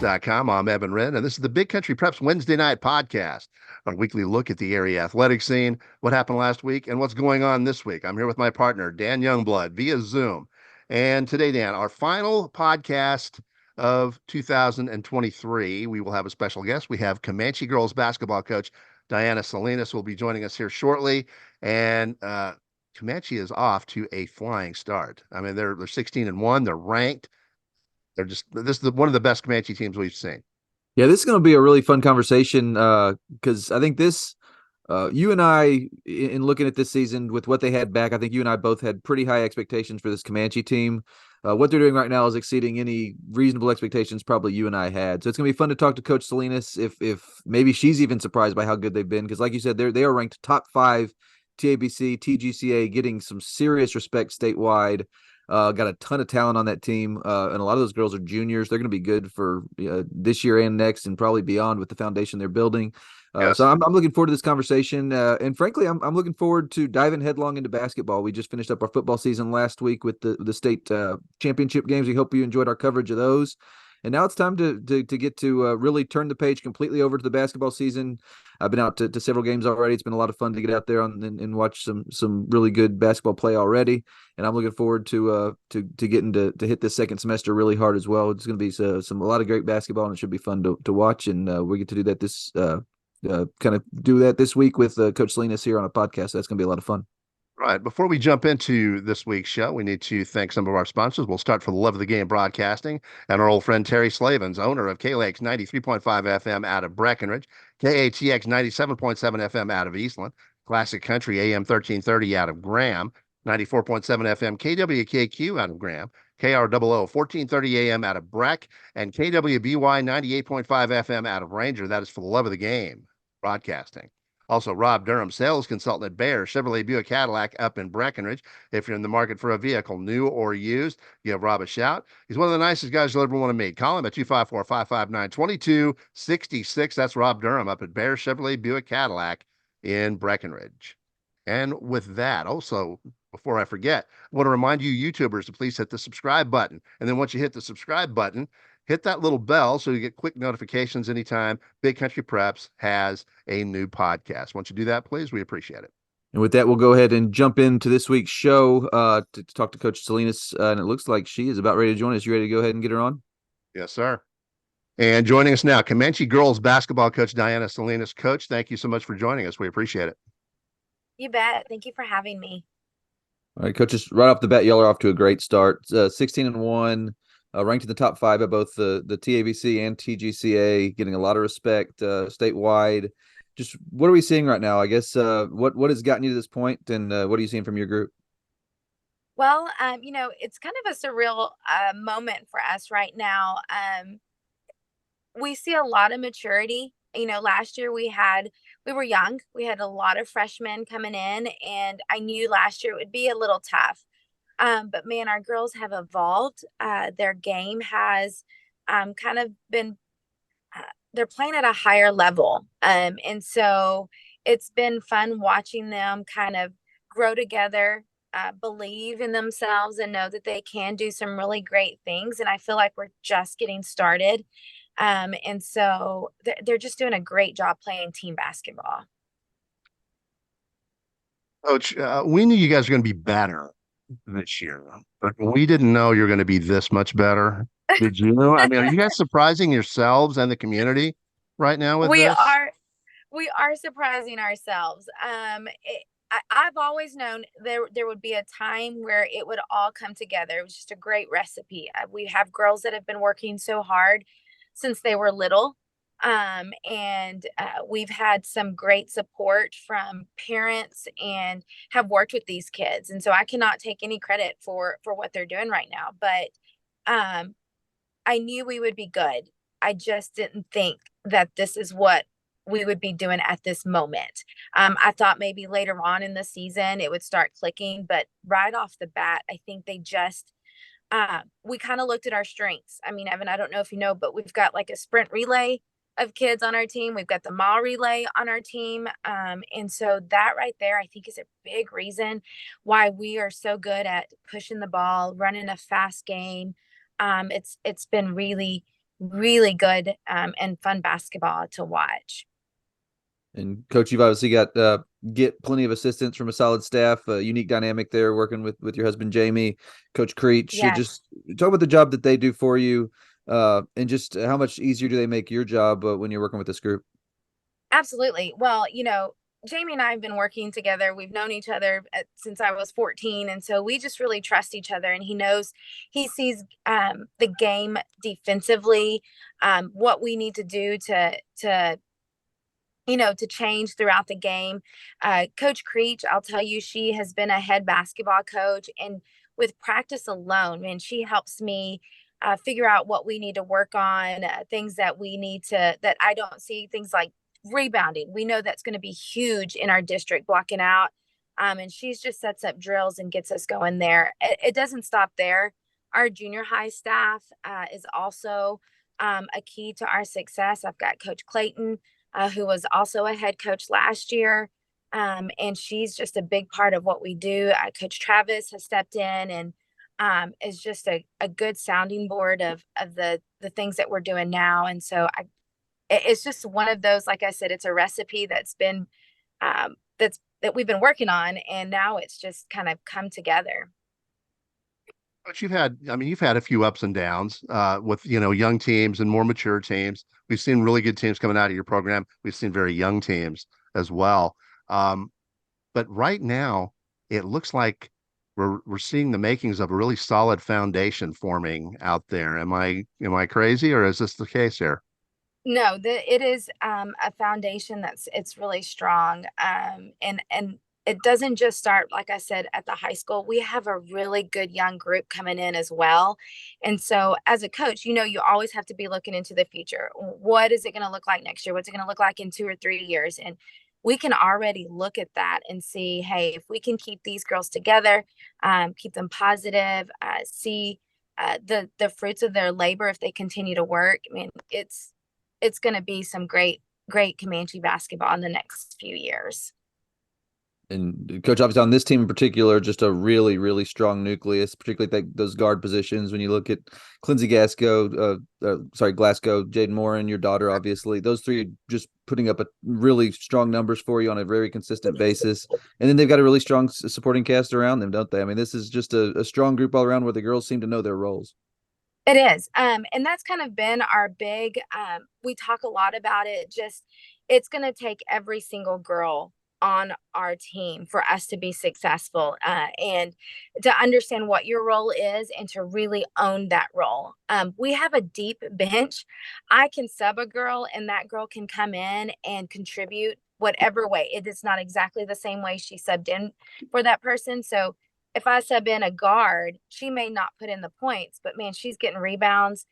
BCPWEDNESDAY.com. I'm Evan Wren, and this is the Big Country Preps Wednesday Night Podcast, our weekly look at the area athletic scene, what happened last week, and what's going on this week. I'm here with my partner, Dan Youngblood, via Zoom. And today, Dan, our final podcast of 2023, we will have a special guest. We have Comanche girls basketball coach Diana Salinas will be joining us here shortly. And Comanche is off to a flying start. I mean, they're 16-1. They're ranked. This is one of the best Comanche teams we've seen. Yeah, this is going to be a really fun conversation because I think you and I, in looking at this season with what they had back, I think you and I both had pretty high expectations for this Comanche team. What they're doing right now is exceeding any reasonable expectations probably you and I had. So it's going to be fun to talk to Coach Salinas if maybe she's even surprised by how good they've been, because like you said, they are ranked top 5 TABC, TGCA, getting some serious respect statewide. Got a ton of talent on that team, and a lot of those girls are juniors. They're going to be good for this year and next, and probably beyond with the foundation they're building. Yes. So I'm looking forward to this conversation, and frankly, I'm looking forward to diving headlong into basketball. We just finished up our football season last week with the state championship games. We hope you enjoyed our coverage of those. And now it's time to get to really turn the page completely over to the basketball season. I've been out to several games already. It's been a lot of fun to get out there and watch some really good basketball play already. And I'm looking forward to getting to hit this second semester really hard as well. It's going to be a lot of great basketball, and it should be fun to watch. And we get to do that this week with Coach Salinas here on a podcast. That's going to be a lot of fun. Right. Before we jump into this week's show, we need to thank some of our sponsors. We'll start for the Love of the Game Broadcasting and our old friend Terry Slavens, owner of KLAX 93.5 FM out of Breckenridge, KATX 97.7 FM out of Eastland, Classic Country AM 1330 out of Graham, 94.7 FM KWKQ out of Graham, KROO 1430 AM out of Breck, and KWBY 98.5 FM out of Ranger. That is for the Love of the Game Broadcasting. Also, Rob Durham, sales consultant at Bayer Chevrolet Buick Cadillac up in Breckenridge. If you're in the market for a vehicle, new or used, give Rob a shout. He's one of the nicest guys you'll ever want to meet. Call him at 254-559-2266. That's Rob Durham up at Bayer Chevrolet Buick Cadillac in Breckenridge. And with that, also, before I forget, I want to remind you YouTubers to please hit the subscribe button. And then once you hit the subscribe button, hit that little bell so you get quick notifications anytime Big Country Preps has a new podcast. Once you do that, please, we appreciate it. And with that, we'll go ahead and jump into this week's show to talk to Coach Salinas. And it looks like she is about ready to join us. You ready to go ahead and get her on? Yes, sir. And joining us now, Comanche girls basketball coach Diana Salinas. Coach, thank you so much for joining us. We appreciate it. You bet. Thank you for having me. All right, coaches, right off the bat, y'all are off to a great start. 16-1. Ranked in the top 5 at both the TABC and TGCA, getting a lot of respect statewide. Just what are we seeing right now? I guess what has gotten you to this point, and what are you seeing from your group? Well, it's kind of a surreal moment for us right now. We see a lot of maturity. Last year we were young. We had a lot of freshmen coming in, and I knew last year it would be a little tough. But man, our girls have evolved. Their game has kind of been, they're playing at a higher level. And so it's been fun watching them kind of grow together, believe in themselves, and know that they can do some really great things. And I feel like we're just getting started. And so they're just doing a great job playing team basketball. Coach, we knew you guys were going to be better this year, but we didn't know you're going to be this much better. Did you? I mean, are you guys surprising yourselves and the community right now with this? We are surprising ourselves. I've always known there would be a time where it would all come together. It was just a great recipe. We have girls that have been working so hard since they were little. And we've had some great support from parents and have worked with these kids. And so I cannot take any credit for what they're doing right now, but I knew we would be good. I just didn't think that this is what we would be doing at this moment. I thought maybe later on in the season it would start clicking, but right off the bat, I think they just we kind of looked at our strengths. I mean, Evan, I don't know if you know, but we've got like a sprint relay of kids on our team. We've got the mile relay on our team. And so that right there, I think is a big reason why we are so good at pushing the ball, running a fast game. It's been really really good and fun basketball to watch. And coach, you've obviously got get plenty of assistance from a solid staff, a unique dynamic there working with your husband Jamie, Coach Creech. Yes, Just talk about the job that they do for you, and just how much easier do they make your job when you're working with this group? absolutely. Well, Jamie and I have been working together. We've known each other since I was 14. And so we just really trust each other. And he sees the game defensively, what we need to do to change throughout the game. Coach Creech, I'll tell you, she has been a head basketball coach. And with practice alone, man, she helps me figure out what we need to work on, things that that I don't see, things like rebounding. We know that's going to be huge in our district, blocking out. And she's just sets up drills and gets us going there. It doesn't stop there. Our junior high staff is also a key to our success. I've got Coach Clayton, who was also a head coach last year. And she's just a big part of what we do. Coach Travis has stepped in and is just a good sounding board of the things that we're doing now. And so it's just one of those, like I said, it's a recipe that's been that we've been working on, and now it's just kind of come together. But you've had a few ups and downs with, young teams and more mature teams. We've seen really good teams coming out of your program. We've seen very young teams as well. Um, but right now, it looks like we're seeing the makings of a really solid foundation forming out there. Am I crazy, or is this the case here? No, it is a foundation it's really strong. And it doesn't just start, like I said, at the high school. We have a really good young group coming in as well. And so as a coach, you always have to be looking into the future. What is it going to look like next year? What's it going to look like in 2 or 3 years? And we can already look at that and see, hey, if we can keep these girls together, keep them positive, see the fruits of their labor if they continue to work. I mean, it's going to be some great Comanche basketball in the next few years. And coach, obviously on this team in particular, just a really, really strong nucleus, particularly those guard positions. When you look at Glasgow, Jaden Morin, your daughter, obviously, those three just putting up a really strong numbers for you on a very consistent basis. And then they've got a really strong supporting cast around them, don't they? I mean, this is just a strong group all around where the girls seem to know their roles. It is. And that's kind of been our big, we talk a lot about it. Just, it's going to take every single girl on our team for us to be successful, and to understand what your role is and to really own that role. We have a deep bench. I can sub a girl and that girl can come in and contribute whatever way. It is not exactly the same way she subbed in for that person. So if I sub in a guard, she may not put in the points, but man, she's getting rebounds.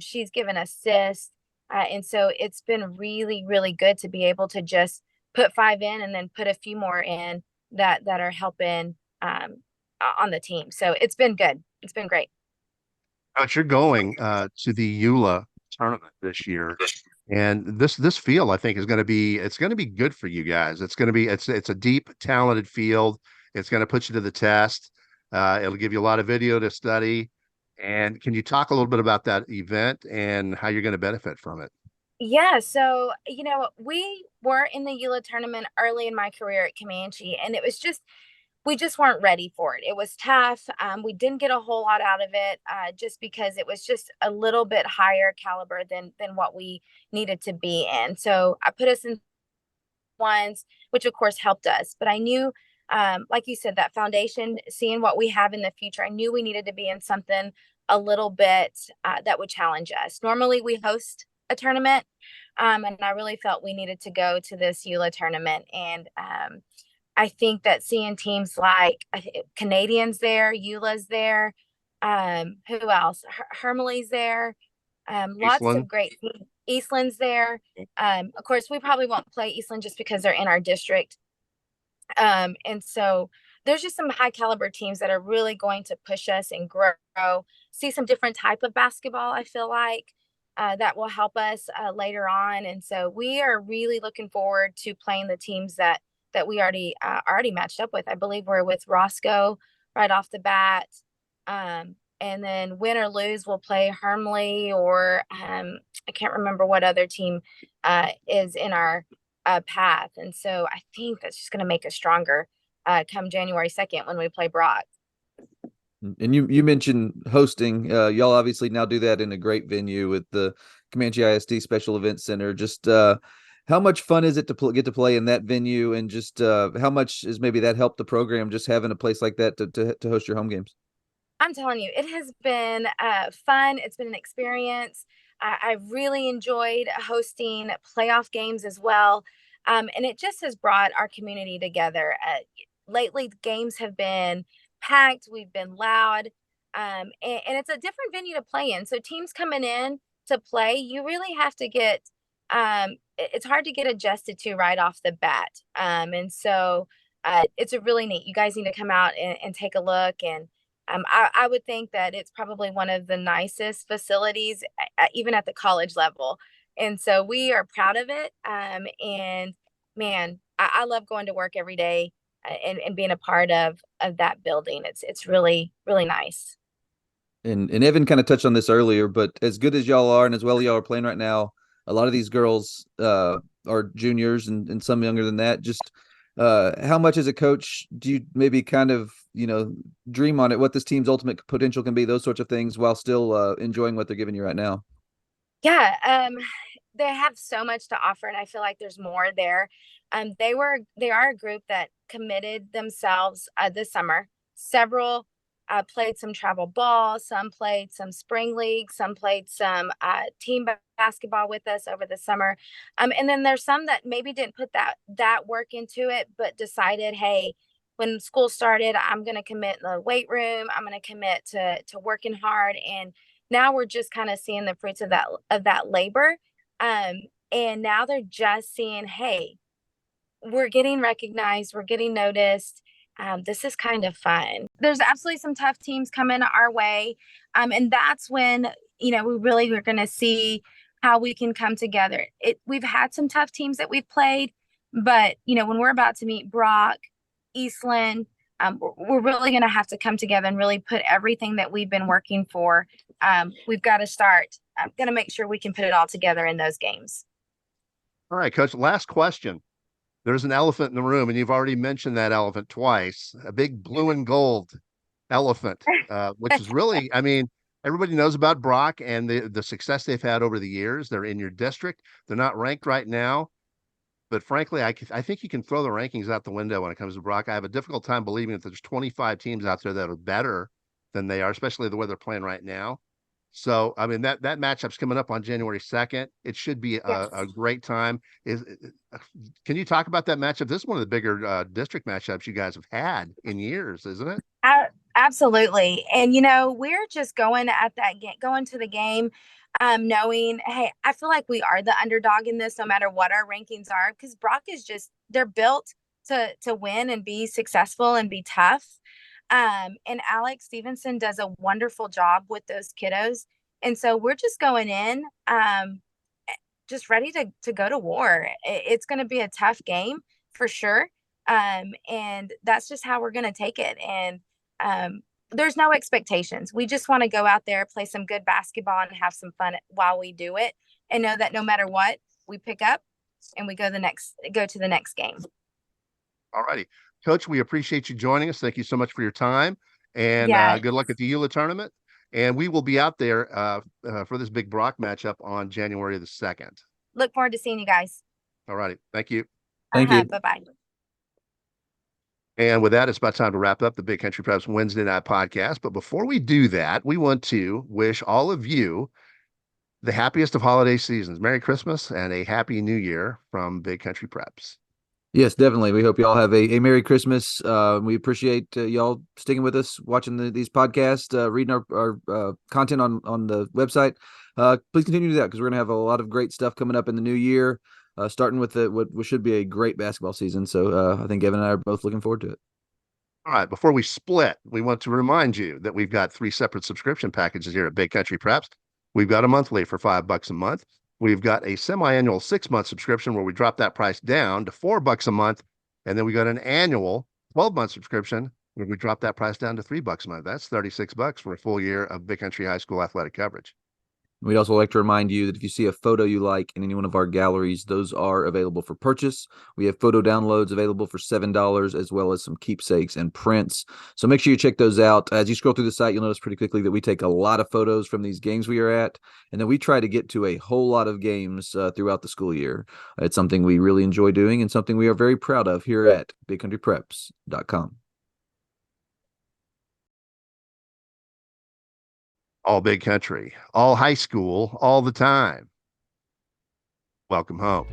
She's given assists. And so it's been really, really good to be able to just put 5 in and then put a few more in that are helping on the team. So it's been good. It's been great. But you're going to the EULA tournament this year. And this field, I think, it's going to be good for you guys. It's a deep, talented field. It's going to put you to the test. It'll give you a lot of video to study. And can you talk a little bit about that event and how you're going to benefit from it? Yeah, so we were in the EULA tournament early in my career at Comanche, and we just weren't ready for it. It was tough. We didn't get a whole lot out of it, just because it was just a little bit higher caliber than what we needed to be in. So I put us in ones, which of course helped us. But I knew, like you said, that foundation, seeing what we have in the future, I knew we needed to be in something a little bit that would challenge us. Normally we host a tournament, and I really felt we needed to go to this EULA tournament. And I think that seeing teams like Canadians there, EULA's there, who else? Hermele's there, lots Eastland? of great teams. Eastland's there. Of course, we probably won't play Eastland just because they're in our district. And so there's just some high caliber teams that are really going to push us and grow, see some different type of basketball, I feel like, that will help us later on. And so we are really looking forward to playing the teams that we already matched up with. I believe we're with Roscoe right off the bat. and then win or lose, we'll play Hermley or I can't remember what other team is in our path. And so I think that's just going to make us stronger come January 2nd when we play Brock. And you mentioned hosting. Y'all obviously now do that in a great venue with the Comanche ISD Special Events Center. Just how much fun is it to get to play in that venue, and just how much is maybe that helped the program just having a place like that to host your home games? I'm telling you, it has been fun. It's been an experience. I really enjoyed hosting playoff games as well. And it just has brought our community together. Lately, the games have been packed. We've been loud. And it's a different venue to play in. So teams coming in to play, you really have to get, it's hard to get adjusted to right off the bat. And so it's a really neat. You guys need to come out and take a look. And I would think that it's probably one of the nicest facilities, even at the college level. And so we are proud of it. And man, I love going to work every day and being a part of that building. It's really, really nice. And Evan kind of touched on this earlier, but as good as y'all are and as well y'all are playing right now, a lot of these girls are juniors and some younger than that. Just how much as a coach do you maybe kind of, dream on it, what this team's ultimate potential can be, those sorts of things, while still enjoying what they're giving you right now? Yeah, they have so much to offer, and I feel like there's more there. They are a group that committed themselves this summer. Several played some travel ball, some played some spring league, some played some team basketball with us over the summer. And then there's some that maybe didn't put that work into it, but decided, hey, when school started, I'm going to commit in the weight room. I'm going to commit to working hard. And now we're just kind of seeing the fruits of that labor. And now they're just seeing, hey, we're getting recognized, we're getting noticed. This is kind of fun. There's absolutely some tough teams coming our way. And that's when, we really are going to see how we can come together. We've had some tough teams that we've played, but, when we're about to meet Brock, Eastland, we're really going to have to come together and really put everything that we've been working for. We've got to start. I'm going to make sure we can put it all together in those games. All right, Coach, last question. There's an elephant in the room, and you've already mentioned that elephant twice, a big blue and gold elephant, which is really, everybody knows about Brock and the success they've had over the years. They're in your district. They're not ranked right now. But frankly, I think you can throw the rankings out the window when it comes to Brock. I have a difficult time believing that there's 25 teams out there that are better than they are, especially the way they're playing right now. So, that matchup's coming up on January 2nd. It should be a great time. Can you talk about that matchup? This is one of the bigger district matchups you guys have had in years, isn't it? Absolutely. And, we're just going to the game, knowing, hey, I feel like we are the underdog in this, no matter what our rankings are, because Brock is they're built to win and be successful and be tough. And Alex Stevenson does a wonderful job with those kiddos. And so we're just going in, just ready to go to war. It's going to be a tough game for sure. And that's just how we're going to take it. And there's no expectations. We just want to go out there, play some good basketball and have some fun while we do it, and know that no matter what, we pick up and we go to the next game. All righty. Coach, we appreciate you joining us. Thank you so much for your time, and good luck at the EULA tournament. And we will be out there for this big Brock matchup on January the 2nd. Look forward to seeing you guys. All righty. Thank you. Thank you. Bye-bye. And with that, it's about time to wrap up the Big Country Preps Wednesday Night Podcast. But before we do that, we want to wish all of you the happiest of holiday seasons. Merry Christmas and a Happy New Year from Big Country Preps. Yes, definitely. We hope y'all have a Merry Christmas. We appreciate y'all sticking with us, watching these podcasts, reading our content on the website. Please continue to do that, because we're going to have a lot of great stuff coming up in the new year, starting with what should be a great basketball season. So I think Evan and I are both looking forward to it. All right. Before we split, we want to remind you that we've got 3 separate subscription packages here at Big Country Preps. We've got a monthly for $5 a month. We've got a semi-annual 6-month subscription where we drop that price down to $4 a month. And then we got an annual 12-month subscription We dropped that price down to $3 a month. That's $36 for a full year of Big Country High School athletic coverage. We'd also like to remind you that if you see a photo you like in any one of our galleries, those are available for purchase. We have photo downloads available for $7, as well as some keepsakes and prints. So make sure you check those out. As you scroll through the site, you'll notice pretty quickly that we take a lot of photos from these games we are at, and then we try to get to a whole lot of games throughout the school year. It's something we really enjoy doing and something we are very proud of here at BigCountryPreps.com. All Big Country, all high school, all the time. Welcome home.